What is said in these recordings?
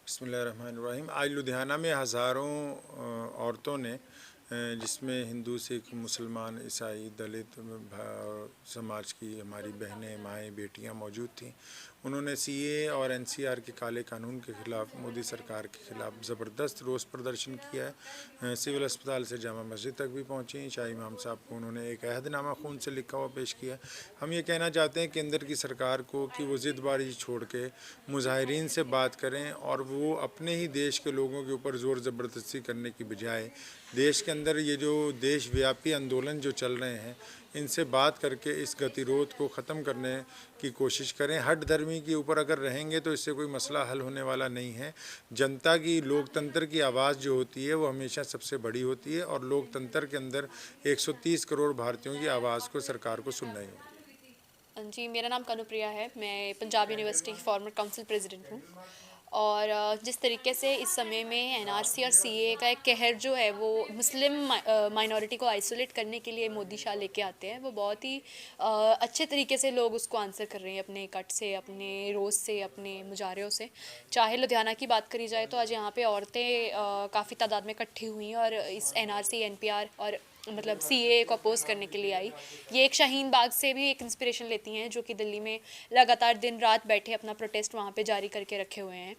बिस्मिल्लाहिर्रहमानिर्रहीम। आज लुधियाना में हज़ारों औरतों ने, जिसमें हिंदू, सिख, मुसलमान, ईसाई, दलित समाज की हमारी बहनें, माएँ, बेटियां मौजूद थीं। उन्होंने सीए और एनसीआर के काले कानून के ख़िलाफ़, मोदी सरकार के ख़िलाफ़ ज़बरदस्त रोष प्रदर्शन किया है। सिविल अस्पताल से जामा मस्जिद तक भी पहुँची। शाह इमाम साहब को उन्होंने एक अहदनामा खून से लिखा हुआ पेश किया। हम ये कहना चाहते हैं केंद्र की सरकार को कि वो ज़िद्दबाज़ी छोड़ के मुजाहिरीन से बात करें और वो अपने ही देश के लोगों के ऊपर ज़ोर ज़बरदस्ती करने की बजाय देश के अंदर ये जो देशव्यापी आंदोलन जो चल रहे हैं, इनसे बात करके इस गतिरोध को ख़त्म करने की कोशिश करें। हट धर्मी के ऊपर अगर रहेंगे तो इससे कोई मसला हल होने वाला नहीं है। जनता की, लोकतंत्र की आवाज़ जो होती है वो हमेशा सबसे बड़ी होती है और लोकतंत्र के अंदर 130 करोड़ भारतीयों की आवाज़ को सरकार को सुनना ही होगा। जी, मेरा नाम कनुप्रिया है। मैं पंजाब यूनिवर्सिटी की फॉर्मर काउंसिल प्रेसिडेंट हूँ। और जिस तरीके से इस समय में एनआरसी और सीए का एक कहर जो है वो मुस्लिम माइनॉरिटी को आइसोलेट करने के लिए मोदी शाह लेके आते हैं, वो बहुत ही अच्छे तरीके से लोग उसको आंसर कर रहे हैं अपने कट से, अपने रोज़ से, अपने मुजाहरों से। चाहे लुधियाना की बात करी जाए तो आज यहाँ पे औरतें काफ़ी तादाद में इकट्ठी हुई और इस एनआरसी, एनपीआर और मतलब सीए को अपोज करने के लिए आई। ये एक शाहीन बाग से भी एक इंस्पिरेशन लेती हैं, जो कि दिल्ली में लगातार दिन रात बैठे अपना प्रोटेस्ट वहाँ पे जारी करके रखे हुए हैं।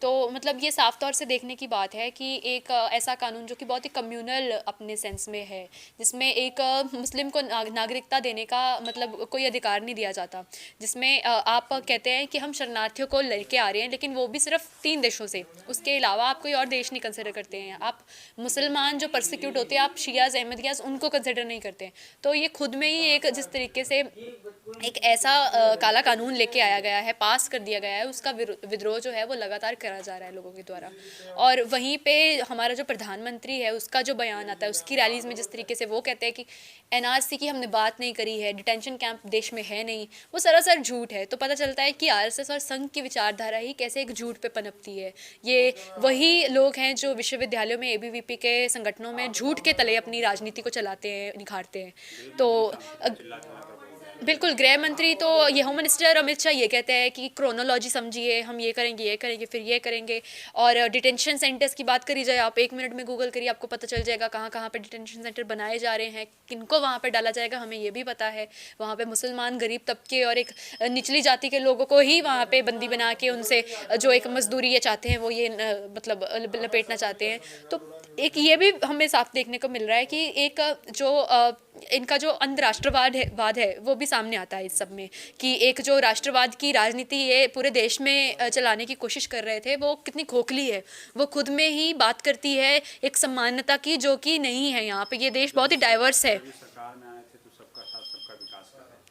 तो मतलब ये साफ तौर से देखने की बात है कि एक ऐसा कानून जो कि बहुत ही कम्युनल अपने सेंस में है, जिसमें एक मुस्लिम को नागरिकता देने का मतलब कोई अधिकार नहीं दिया जाता, जिसमें आप कहते हैं कि हम शरणार्थियों को लेके आ रहे हैं, लेकिन वो भी सिर्फ 3 देशों से, उसके अलावा आप कोई और देश नहीं कंसिडर करते हैं। आप मुसलमान जो परसिक्यूट होते हैं, आप शियाज, अहमदियाज, उनको कंसिडर नहीं करते हैं। तो ये खुद में ही एक जिस तरीके से एक ऐसा काला कानून लेके आया गया है, पास कर दिया गया है, उसका विद्रोह जो है वो लगातार करा जा रहा है लोगों के द्वारा। और वहीं पे हमारा जो प्रधानमंत्री है, उसका जो बयान आता है, उसकी रैलीज़ में जिस तरीके से वो कहते हैं कि एनआरसी की हमने बात नहीं करी है, डिटेंशन कैंप देश में है नहीं, वो सरासर झूठ है। तो पता चलता है कि आरएसएस और संघ की विचारधारा ही कैसे एक झूठ पे पनपती है। ये वही लोग हैं जो विश्वविद्यालयों में, एबीवीपी के संगठनों में झूठ के तले अपनी राजनीति को चलाते हैं, निखारते हैं। तो बिल्कुल, गृह मंत्री तो ये होम मिनिस्टर अमित शाह ये कहते हैं कि क्रोनोलॉजी समझिए, हम ये करेंगे, फिर ये करेंगे। और डिटेंशन सेंटर्स की बात करी जाए, आप 1 मिनट में गूगल करिए, आपको पता चल जाएगा कहाँ कहाँ पे डिटेंशन सेंटर बनाए जा रहे हैं, किनको वहाँ पे डाला जाएगा, हमें ये भी पता है। वहाँ पे मुसलमान, गरीब तबके और एक निचली जाति के लोगों को ही वहाँ पे बंदी बना के उनसे जो एक मजदूरी ये चाहते हैं, वो ये मतलब लपेटना चाहते हैं। तो एक ये भी हमें साफ देखने को मिल रहा है कि एक जो इनका जो अंतर्राष्ट्रवाद है वो भी सामने आता है इस सब में, कि एक जो राष्ट्रवाद की राजनीति ये पूरे देश में चलाने की कोशिश कर रहे थे, वो कितनी खोखली है। वो खुद में ही बात करती है एक समानता की, जो कि नहीं है। यहाँ पे ये देश बहुत ही डाइवर्स है।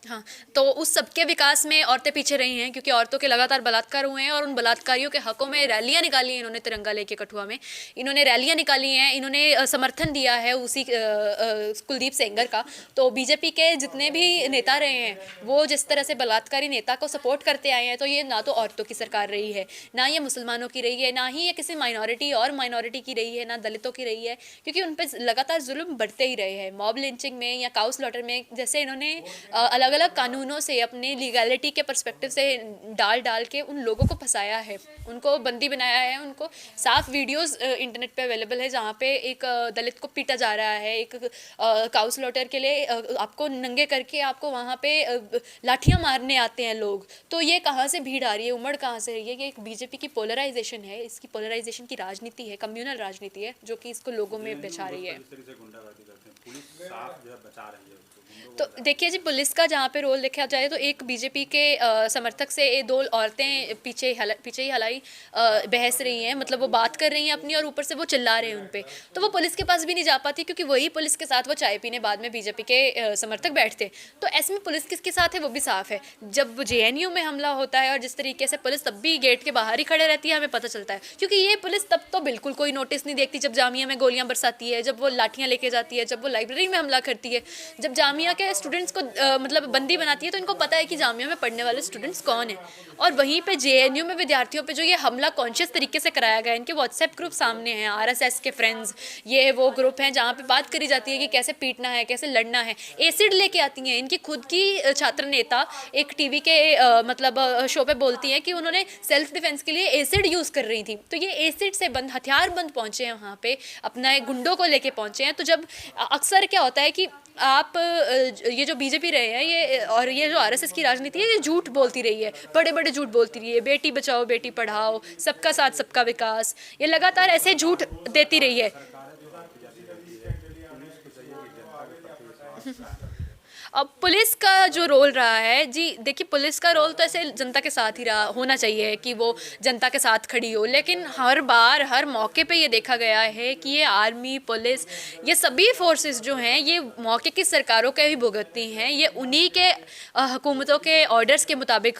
हाँ, तो उस सबके विकास में औरतें पीछे रही हैं, क्योंकि औरतों के लगातार बलात्कार हुए हैं और उन बलात्कारियों के हकों में रैलियां निकाली हैं इन्होंने। तिरंगा लेके कठुआ में इन्होंने रैलियां निकाली हैं, इन्होंने समर्थन दिया है उसी कुलदीप सेंगर का। तो बीजेपी के जितने भी नेता रहे हैं, वो जिस तरह से बलात्कारी नेता को सपोर्ट करते आए हैं, तो ये ना तो औरतों की सरकार रही है, ना ये मुसलमानों की रही है, ना ही ये किसी माइनॉरिटी की रही है, ना दलितों की रही है, क्योंकि उन पर लगातार जुल्म बढ़ते ही रहे हैं। मॉब लिंचिंग में या काउ स्लॉटर में, जैसे इन्होंने अलग अलग कानूनों से अपने लीगैलिटी के पर्सपेक्टिव से डाल के उन लोगों को फंसाया है, उनको बंदी बनाया है। उनको साफ वीडियोस इंटरनेट पे अवेलेबल है, जहाँ पे एक दलित को पीटा जा रहा है, एक काउ स्लॉटर के लिए आपको नंगे करके आपको वहाँ पे लाठियाँ मारने आते हैं लोग। तो ये कहाँ से भीड़ आ रही है, उमड़ कहाँ से रही है? ये एक बीजेपी की पोलराइजेशन है, इसकी पोलराइजेशन की राजनीति है, कम्युनल राजनीति है, जो कि इसको लोगों में बिछा रही है। तो देखिए जी, पुलिस का जहाँ पे रोल देखा जाए तो एक बीजेपी के समर्थक से 2 औरतें पीछे ही हलाई बहस रही हैं, मतलब वो बात कर रही हैं अपनी, और ऊपर से वो चिल्ला रहे हैं उन पे। तो वो पुलिस के पास भी नहीं जा पाती, क्योंकि वही पुलिस के साथ वो चाय पीने बाद में बीजेपी के समर्थक बैठते। तो ऐसे में पुलिस किसके साथ है वो भी साफ है। जब जेएनयू में हमला होता है और जिस तरीके से पुलिस तब भी गेट के बाहर ही खड़े रहती है, हमें पता चलता है, क्योंकि ये पुलिस तब तो बिल्कुल कोई नोटिस नहीं देखती जब जामिया में गोलियां बरसाती है, जब वो लाठियां लेके जाती है, जब वो लाइब्रेरी में हमला करती है, जब जामिया जामिया के स्टूडेंट्स को मतलब बंदी बनाती है, तो इनको पता है कि जामिया में पढ़ने वाले स्टूडेंट्स कौन हैं। और वहीं पे JNU में विद्यार्थियों पे जो ये हमला कॉन्शियस तरीके से कराया गया, इनके व्हाट्सएप ग्रुप सामने हैं, RSS के फ्रेंड्स, ये वो ग्रुप हैं जहाँ पे बात करी जाती है कि कैसे पीटना है, कैसे लड़ना है। एसिड लेके आती हैं, इनकी खुद की छात्र नेता एक टीवी के मतलब शो पे बोलती हैं कि उन्होंने सेल्फ डिफेंस के लिए एसिड यूज़ कर रही थी। तो ये एसिड से बंद, हथियार बंद पहुँचे हैं वहाँ पे, अपना गुंडों को लेके पहुँचे हैं। तो जब अक्सर क्या होता है कि आप ये जो बीजेपी रहे हैं ये और ये जो RSS की राजनीति है, ये झूठ बोलती रही है, बड़े बड़े झूठ बोलती रही है, बेटी बचाओ बेटी पढ़ाओ, सबका साथ सबका विकास, ये लगातार ऐसे झूठ देती रही है। अब पुलिस का जो रोल रहा है जी, देखिए पुलिस का रोल तो ऐसे जनता के साथ ही रहा होना चाहिए कि वो जनता के साथ खड़ी हो, लेकिन हर बार हर मौके पे ये देखा गया है कि ये आर्मी, पुलिस, ये सभी फोर्सेस जो हैं ये मौके की सरकारों के ही भुगतती हैं, ये उन्हीं के हुकूमतों के ऑर्डर्स के मुताबिक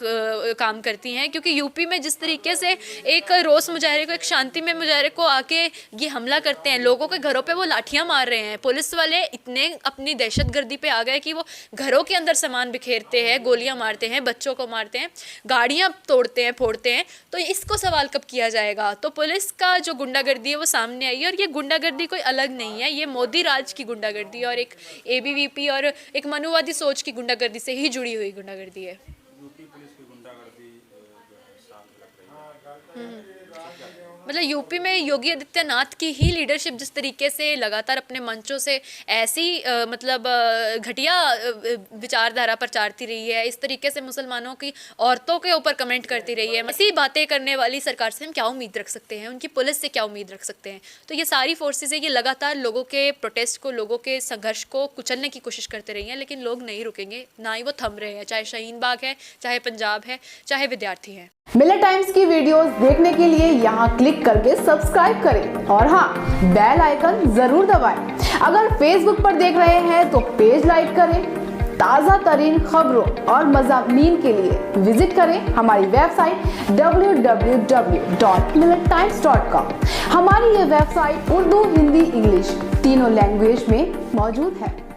काम करती हैं। क्योंकि यूपी में जिस तरीके से एक रोज़ मुजाहरे को, एक शांति में मुजाहरे को आके ये हमला करते हैं, लोगों के घरों पर वो लाठियाँ मार रहे हैं, पुलिस वाले इतने अपनी दहशतगर्दी पे आ गए कि वो घरों के अंदर सामान बिखेरते हैं, गोलियां मारते हैं, बच्चों को मारते हैं, गाड़ियां तोड़ते हैं, फोड़ते हैं। तो इसको सवाल कब किया जाएगा? तो पुलिस का जो गुंडागर्दी है वो सामने आई है, और ये गुंडागर्दी कोई अलग नहीं है, ये मोदी राज की गुंडागर्दी और एक ABVP और एक मनुवादी सोच की गुंडागर्दी से ही जुड़ी हुई गुंडागर्दी है। मतलब यूपी में योगी आदित्यनाथ की ही लीडरशिप जिस तरीके से लगातार अपने मंचों से ऐसी मतलब घटिया विचारधारा प्रचारती रही है, इस तरीके से मुसलमानों की औरतों के ऊपर कमेंट करती रही है, ऐसी बातें करने वाली सरकार से हम क्या उम्मीद रख सकते हैं, उनकी पुलिस से क्या उम्मीद रख सकते हैं? तो ये सारी फोर्सेस है, ये लगातार लोगों के प्रोटेस्ट को, लोगों के संघर्ष को कुचलने की कोशिश करते रही हैं, लेकिन लोग नहीं रुकेंगे, ना ही वो थम रहे हैं, चाहे शाहीन बाग है, चाहे पंजाब है, चाहे विद्यार्थी हैं। मिलत टाइम्स की वीडियोस देखने के लिए यहाँ क्लिक करके सब्सक्राइब करें और हाँ, बेल आइकन जरूर दबाएं। अगर फेसबुक पर देख रहे हैं तो पेज लाइक करें। ताज़ा तरीन खबरों और मज़ामीन के लिए विजिट करें हमारी वेबसाइट www.millettimes.com। हमारी ये वेबसाइट उर्दू, हिंदी, इंग्लिश तीनों लैंग्वेज में मौजूद है।